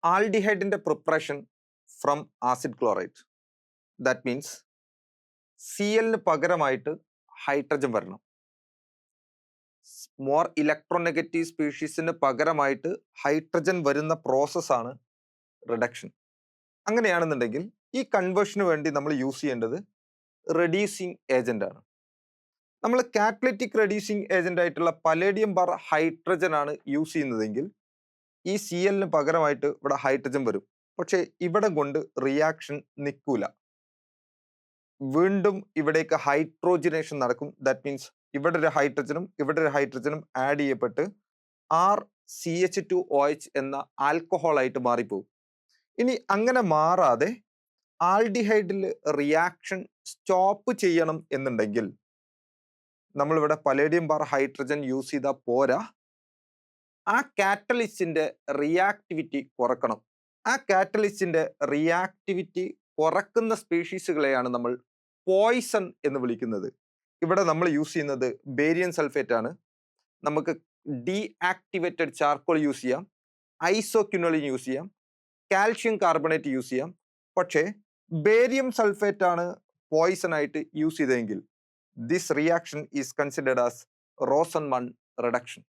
ആൽഡിഹൈഡിന്റെ preparation from acid chloride. That means C എല്ലിന് പകരമായിട്ട് hydrogen വരണം. മോർ ഇലക്ട്രോനെഗറ്റീവ് സ്പീഷീസിന് പകരമായിട്ട് ഹൈഡ്രജൻ വരുന്ന പ്രോസസ്സാണ് റിഡക്ഷൻ. അങ്ങനെയാണെന്നുണ്ടെങ്കിൽ ഈ കൺവേർഷന് വേണ്ടി നമ്മൾ യൂസ് ചെയ്യേണ്ടത് റെഡ്യൂസിങ് ഏജന്റ് ആണ്. നമ്മൾ കാറ്റലിറ്റിക് റെഡ്യൂസിങ് ഏജന്റ് ആയിട്ടുള്ള പലേഡിയം ബാർ ഹൈഡ്രജൻ ആണ് യൂസ് ചെയ്യുന്നതെങ്കിൽ ഈ സി എല്ലിന് പകരമായിട്ട് ഇവിടെ ഹൈഡ്രജൻ വരും. പക്ഷെ ഇവിടെ കൊണ്ട് റിയാക്ഷൻ നിൽക്കൂല. വീണ്ടും ഇവിടേക്ക് ഹൈഡ്രോജനേഷൻ നടക്കും. ദാറ്റ് മീൻസ് ഇവിടെ ഒരു ഹൈഡ്രജനും ആഡ് ചെയ്യപ്പെട്ട് RCH2OH എന്ന ആൽക്കഹോൾ ആയിട്ട് മാറിപ്പോകും. ഇനി അങ്ങനെ മാറാതെ ആൽഡിഹൈഡിൽ റിയാക്ഷൻ സ്റ്റോപ്പ് ചെയ്യണം എന്നുണ്ടെങ്കിൽ നമ്മളിവിടെ പലേഡിയം ബാർ ഹൈഡ്രജൻ യൂസ് ചെയ്താൽ പോരാ, ആ കാറ്റലിസ്റ്റിന്റെ റിയാക്ടിവിറ്റി കുറക്കണം. ആ കാറ്റലിസ്റ്റിന്റെ റിയാക്ടിവിറ്റി കുറക്കുന്ന സ്പീഷീസുകളെയാണ് നമ്മൾ പോയിസൺ എന്ന് വിളിക്കുന്നത്. ഇവിടെ നമ്മൾ യൂസ് ചെയ്യുന്നത് ബേരിയം സൾഫേറ്റ് ആണ്. നമുക്ക് ഡീആക്ടിവേറ്റഡ് ചാർക്കോൾ യൂസ് ചെയ്യാം, ഐസോക്വിനോളിൻ യൂസ് ചെയ്യാം, കാൽഷ്യം കാർബണേറ്റ് യൂസ് ചെയ്യാം. പക്ഷേ ബേരിയം സൾഫേറ്റ് ആണ് പോയിസൺ ആയിട്ട് യൂസ് ചെയ്തതെങ്കിൽ this reaction is considered as Rosen 1 reduction.